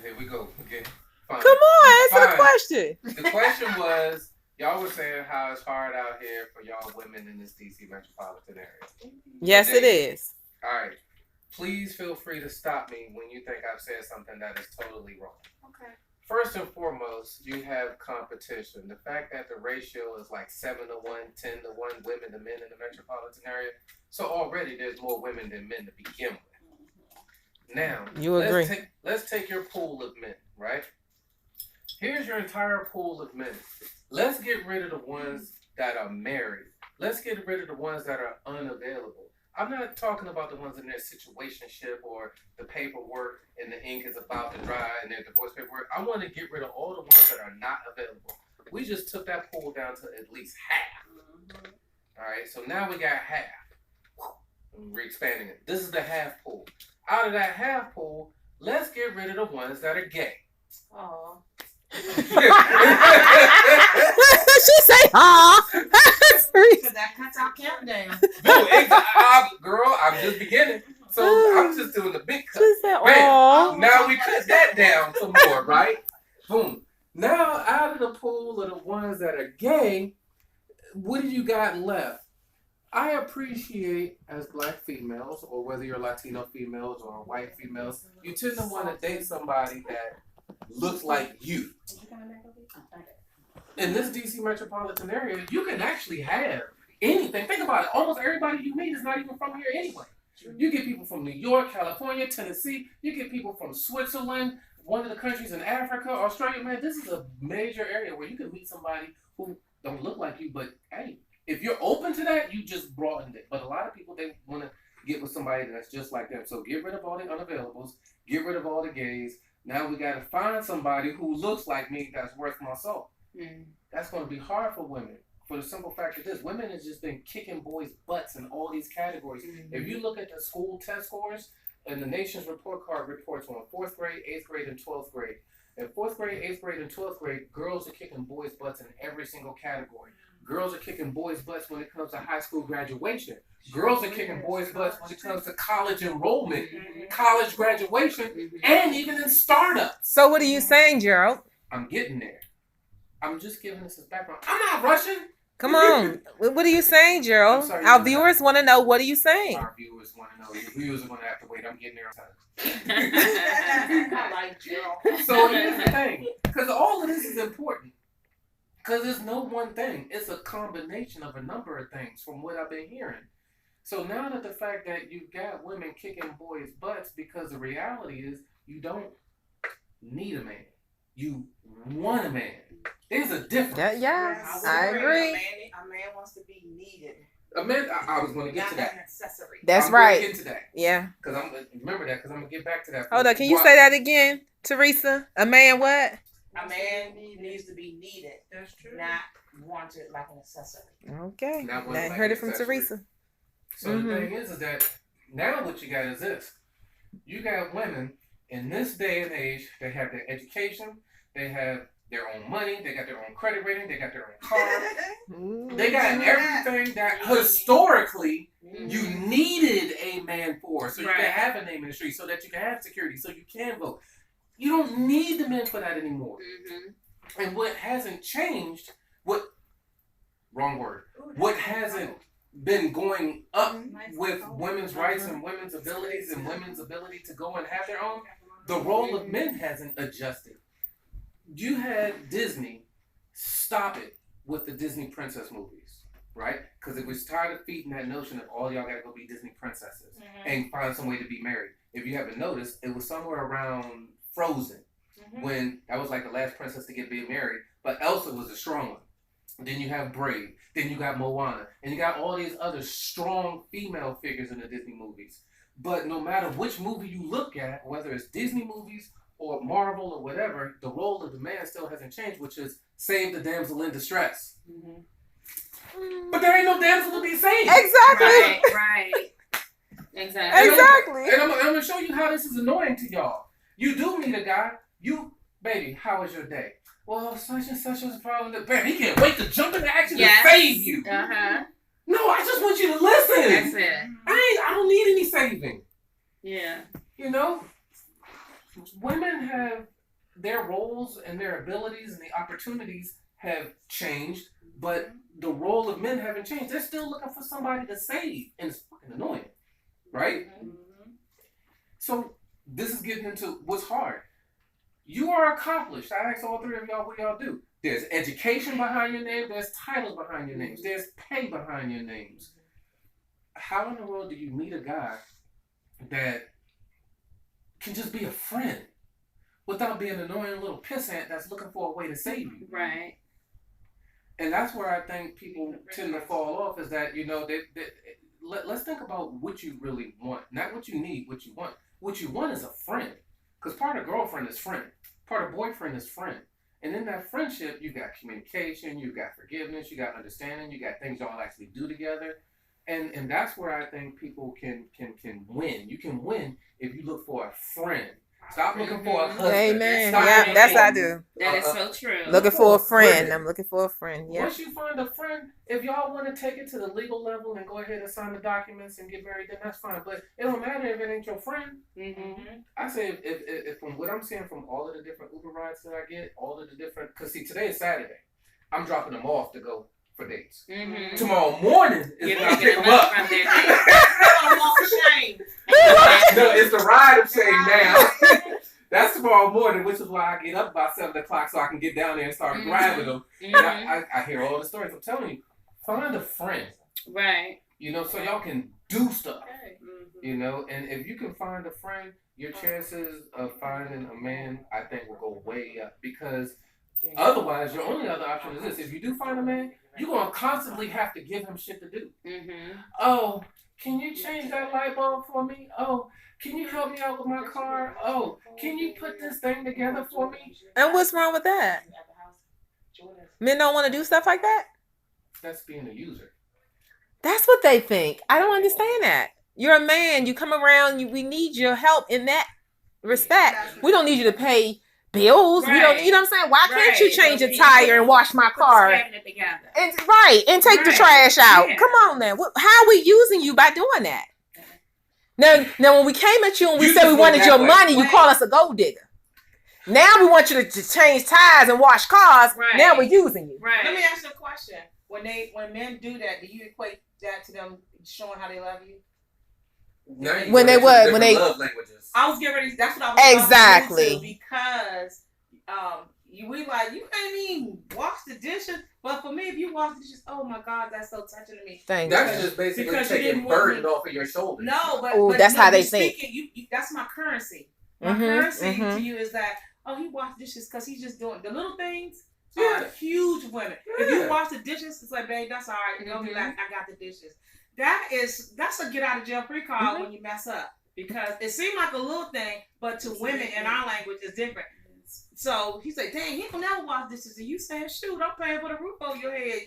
here we go. Okay. Fine. Come on, answer Fine. the question. The question was, y'all were saying how it's hard out here for y'all women in this DC metropolitan area. Yes, it is. All right. Please feel free to stop me when you think I've said something that is totally wrong. Okay. First and foremost, you have competition. The fact that the ratio is like 7 to 1, 10 to 1 women to men in the metropolitan area. So already there's more women than men to begin with. Now, you agree. Let's take your pool of men, right? Here's your entire pool of men. Let's get rid of the ones that are married. Let's get rid of the ones that are unavailable. I'm not talking about the ones in their situationship or the paperwork and the ink is about to dry and their divorce paperwork. I want to get rid of all the ones that are not available. We just took that pool down to at least half. All right, so now we got half. We're expanding it. This is the half pool. Out of that half pool, let's get rid of the ones that are gay. Oh. She say, "Aw." Because that cuts out countdown. Girl, I'm just beginning. So I'm just doing the big cut. She said, Bam. "Aw." Now we cut that down some more, right? Boom. Now out of the pool of the ones that are gay, what do you got left? I appreciate as black females, or whether you're Latino females or white females, you tend to want to date somebody that looks like you. In this DC metropolitan area, you can actually have anything. Think about it. Almost everybody you meet is not even from here anyway. You get people from New York, California, Tennessee. You get people from Switzerland, one of the countries in Africa, Australia. Man, this is a major area where you can meet somebody who don't look like you. But hey, if you're open to that, you just broadened it. But a lot of people, they want to get with somebody that's just like them. So get rid of all the unavailables. Get rid of all the gays. Now we got to find somebody who looks like me that's worth my salt. That's going to be hard for women. For the simple fact of this, women has just been kicking boys' butts in all these categories. If you look at the school test scores, and the nation's report card reports on 4th grade, 8th grade, and 12th grade. In 4th grade, 8th grade, and 12th grade, girls are kicking boys' butts in every single category. Girls are kicking boys' butts when it comes to high school graduation. Girls are kicking boys' butts when it comes to college enrollment, college graduation, and even in startups. So what are you saying, Gerald? I'm getting there. I'm just giving this as background. I'm not rushing. Come on. What are you saying, Gerald? Sorry, Our viewers want to know, what are you saying? Our viewers want to know. Your viewers are going to have to wait. I'm getting there on time. I like Gerald. So here's the thing. Because all of this is important. Because there's no one thing. It's a combination of a number of things from what I've been hearing. So now that the fact that you've got women kicking boys' butts, because the reality is you don't need a man. You want a man. There's a difference. Yes, I agree. A man wants to be needed. A man, I was going to get to that. Not an accessory. That's I'm right. Get to that. Yeah. Because I'm remember that. Because I'm gonna get back to that. Hold on. Can you say that again, Teresa? A man what? A man needs to be needed. That's true. Not wanted like an accessory. Okay. Not I heard it from Teresa. So the thing is that now what you got is this. You got women in this day and age. They have their education. They have their own money. They got their own credit rating. They got their own car. They got everything that historically you needed a man for. So you can have a name in the street, so that you can have security, so you can vote. You don't need the men for that anymore. And what hasn't changed, what hasn't been going up with women's rights and women's abilities and women's ability to go and have their own, the role of men hasn't adjusted. You had Disney stop it with the Disney princess movies, right? Because it was tired of feeding that notion of all y'all gotta go be Disney princesses and find some way to be married. If you haven't noticed, it was somewhere around Frozen when that was like the last princess to get being married, but Elsa was a strong one. Then you have Brave, then you got Moana, and you got all these other strong female figures in the Disney movies. But no matter which movie you look at, whether it's Disney movies or Marvel or whatever, the role of the man still hasn't changed, which is save the damsel in distress. But there ain't no damsel to be saved. Exactly. Right. Exactly. Exactly. And I'm going to show you how this is annoying to y'all. You do meet a guy. Baby, how was your day? Well, such and such was a problem. Bam, he can't wait to jump into action and save you. No, I just want you to listen. That's it. I don't need any saving. Yeah. You know? Women have their roles and their abilities and the opportunities have changed, but the role of men haven't changed. They're still looking for somebody to save, and it's fucking annoying, right? So this is getting into what's hard. You are accomplished. I asked all three of y'all what y'all do. There's education behind your name. There's titles behind your names. There's pay behind your names. How in the world do you meet a guy that can just be a friend without being an annoying little pissant that's looking for a way to save you? Right. And that's where I think people tend to fall off is that, let's think about what you really want. Not what you need, what you want. What you want is a friend. Because part of girlfriend is friend. Part of boyfriend is friend. And in that friendship, you got communication, you got forgiveness, you got understanding, you got things y'all actually do together. And that's where I think people can win. You can win if you look for a friend. Stop looking for a husband. Amen. Stop Yeah, looking that's for what I do. That is so true. Looking for a friend. I'm looking for a friend. Yeah. Once you find a friend, if y'all want to take it to the legal level and go ahead and sign the documents and get married, then that's fine. But it don't matter if it ain't your friend. I say if from what I'm seeing from all of the different Uber rides that I get, all of the different, because see, today is Saturday. I'm dropping them off to go for dates. Tomorrow morning is when I pick them up. From their dates. No, it's the ride of shame now. That's tomorrow morning, which is why I get up about 7 o'clock so I can get down there and start grabbing them. And I hear all the stories. I'm telling you, find a friend. Right. So y'all can do stuff. And if you can find a friend, your chances of finding a man, I think, will go way up. Because otherwise, your only other option is this. If you do find a man, you're going to constantly have to give him shit to do. Oh, can you change that light bulb for me? Oh, can you help me out with my car? Oh, can you put this thing together for me? And what's wrong with that? Men don't want to do stuff like that? That's being a user. That's what they think. I don't understand that. You're a man. You come around. We need your help in that respect. We don't need you to pay bills. Right. We don't. You know what I'm saying? Why can't you change a But tire and wash my put the car? cabinet together. And take the Right. trash out. Yeah. Come on now. How are we using you by doing that? Now when we came at you and we You said just we went wanted that your way. money, you Right. call us a gold digger. Now we want you to change tires and wash cars. Right. Now we're using you. Right. Let me ask you a question. When men do that, do you equate that to them showing how they love you? Now you When go they into what? different When they- love languages. I was getting ready. That's what I was Exactly. about to get into because you can't even wash the dishes. But for me, if you wash the dishes, oh my God, that's so touching to me. Thank you. That's just basically Because you taking didn't want burden me- off of your shoulders. No, but Ooh, but that's no, how they you think. speaking, that's my currency. My Mhm, currency mhm. to you is that he washed dishes because he's just doing the little things. Yeah. Are huge women. If you Yeah. wash the dishes, it's like, babe, that's all right. They'll be like, I got the dishes. That's a get out of jail free card when you mess up because it seemed like a little thing, but to women in our language is different. So he said, dang, he can never wash dishes, and you saying, shoot, I'm paying for the roof over your head.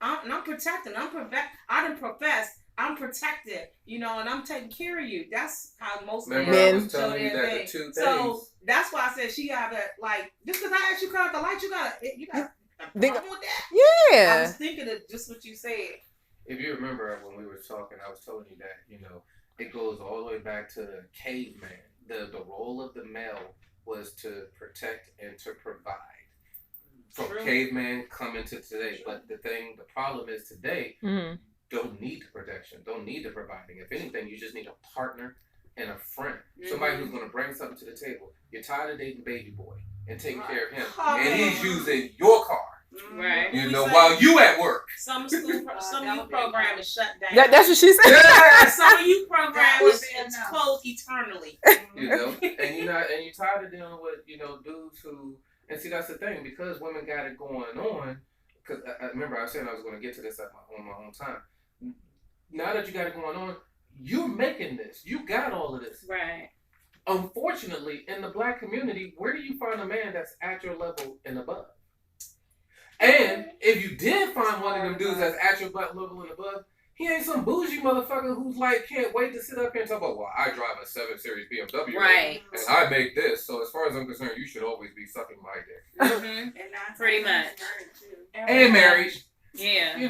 I'm protecting. I done profess. I'm protected, and I'm taking care of you. That's how most Remember, Men. I was telling you show their that the thing. two So things. that's why I said she gotta just because I asked you to cut out the light, you got a Think- problem with that. I Yeah. was thinking of just what you said. If you remember when we were talking, I was telling you that, it goes all the way back to the caveman. The role of the male was to protect and to provide. From True. caveman coming to today. But the problem is today, Mhm. don't need the protection, don't need the providing. If anything, you just need a partner and a friend. Somebody who's going to bring something to the table. You're tired of dating baby boy and taking care of him. And he's using your car, Right. while you at work. Some school, some youth program is shut down. That's what she said. Yeah. Some youth program is enough. closed eternally. And you're tired of dealing with dudes who, and see, that's the thing, because women got it going on. Because I remember I was saying I was going to get to this on my own time. Now that you got it going on, you're making this. You got all of this. Right. Unfortunately, in the black community, where do you find a man that's at your level and above? And if you did find one of them dudes that's at your level and above, he ain't some bougie motherfucker who's like can't wait to sit up here and talk about, well, I drive a 7 Series BMW, Right. and I make this. So as far as I'm concerned, you should always be sucking my dick. Pretty much. And married, Yeah. And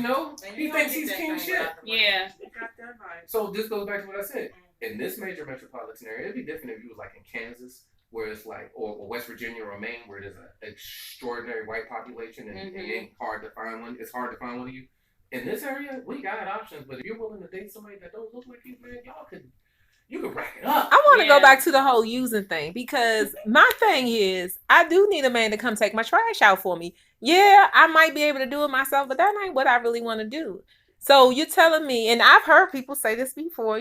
he you thinks don't he's get king that shit. thing without the money. Yeah. You got that right. So this goes back to what I said. In this major metropolitan area, it'd be different if you was like in Kansas where it's like, or West Virginia or Maine, where there's an extraordinary white population and it ain't hard to find one. It's hard to find one of you. In this area, we got options, but if you're willing to date somebody that don't look like you, man, you could rack it up. I want to go Yeah. back to the whole using thing because my thing is I do need a man to come take my trash out for me. Yeah, I might be able to do it myself, but that ain't what I really want to do. So you're telling me, and I've heard people say this before,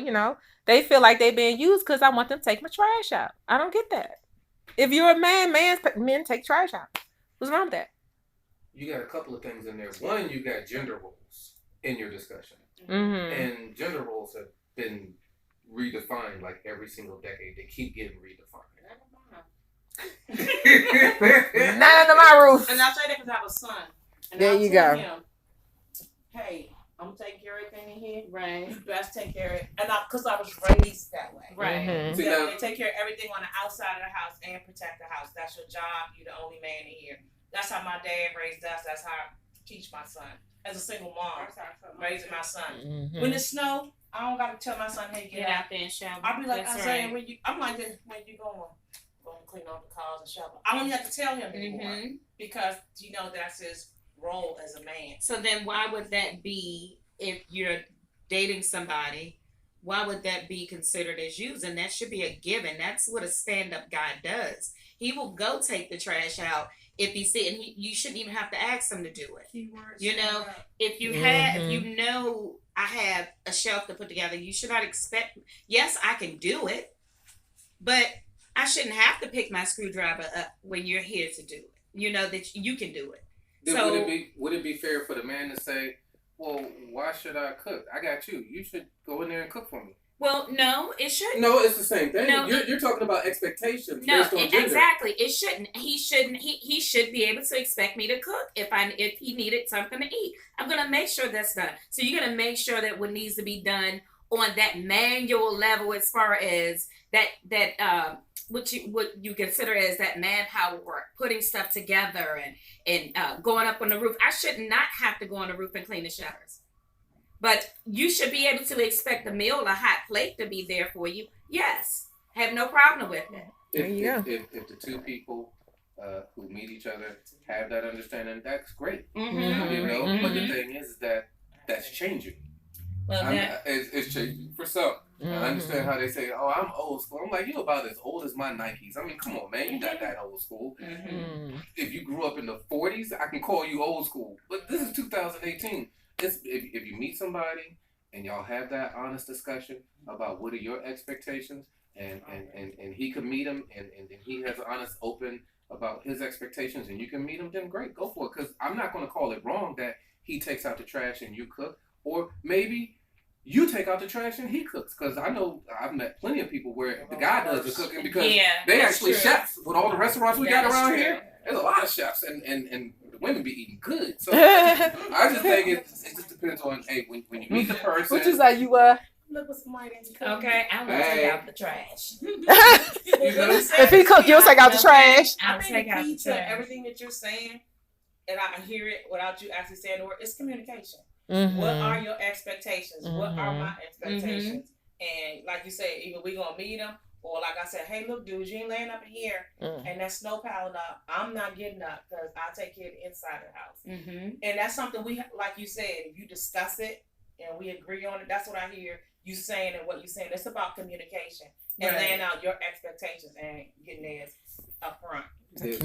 they feel like they're being used because I want them to take my trash out. I don't get that. If you're a man, men take trash out. What's wrong with that? You got a couple of things in there. One, you got gender roles in your discussion. Mm-hmm. And gender roles have been redefined like every single decade. They keep getting redefined. Not under my roof. And I'll say that because I have a son. And There I'll you tell go. him, hey, I'm gonna take care of everything in here. Right. You best take care of it. And because I was raised that way. Right. Mhm. See, You now, know, take care of everything on the outside of the house and protect the house. That's your job. You're the only man in here. That's how my dad raised us. That's how I teach my son. As a single mom, raising my son. Mhm. When it snow, I don't gotta tell my son, hey, Get get out. out there and shower. I'll be like, That's Isaiah, right. I'm like this, when you going? Going to clean off the cars and shovel. I don't even have to tell him anymore Mhm. because that's his role as a man. So then why would that be if you're dating somebody? Why would that be considered as using? That should be a given. That's what a stand-up guy does. He will go take the trash out if he see, and you shouldn't even have to ask him to do it. Keywords. You know, if you I have a shelf to put together, you should not expect, yes, I can do it, but I shouldn't have to pick my screwdriver up when you're here to do it. You know that you can do it. then So- would it be fair for the man to say, well, why should I cook? I got you. You should go in there and cook for me. Well, no, it shouldn't. No, it's the same thing. No, you're talking about expectations No, based on gender. exactly. It shouldn't. He shouldn't. He should be able to expect me to cook if he needed something to eat. I'm gonna make sure that's done. So you're gonna make sure that what needs to be done on that manual level, as far as what you consider as that manpower work, putting stuff together and going up on the roof. I should not have to go on the roof and clean the shutters. But you should be able to expect a meal, a hot plate to be there for you. Yes. Have no problem with it. There you go. If the two people who meet each other have that understanding, that's great. Mm-hmm. You know, Mhm. but the thing is that's changing. Well, that, It's changing for some. I understand Mhm. how they say, "Oh, I'm old school." I'm like, "You about as old as my Nikes." I mean, come on, man, you're not that old school. mm-hmm. Mhm. If you grew up in the '40s, I can call you old school. But this is 2018. If you meet somebody and y'all have that honest discussion about what are your expectations, and he can meet them, and he has an honest, open about his expectations, and you can meet him, then great, go for it. Because I'm not going to call it wrong that he takes out the trash and you cook, or maybe you take out the trash and he cooks. Because I know I've met plenty of people where the guy does the cooking because yeah, they that's actually true. chefs with all the restaurants we That got is around true. here. There's a lot of chefs, and the women be eating good. So I just think it just depends on, hey, when you meet the person. What you say? You Look what somebody didn't cook. Okay, I will Hey. take out the trash. If he cook, you'll take out the trash. I I'll think take the out key the to trash. everything that you're saying, and I can hear it without you actually saying the word, it's communication. Mhm. What are your expectations? What are Mhm. my expectations? And like you said, either we gonna meet them, or like I said, hey, look, dude, you ain't laying up in here, Mhm. and that snow piled up. I'm not getting up because I take care of the inside of the house. Mm-hmm. And that's something like you said, if you discuss it and we agree on it, that's what I hear you saying and what you saying. It's about communication and Right. laying out your expectations and getting theirs up front. There's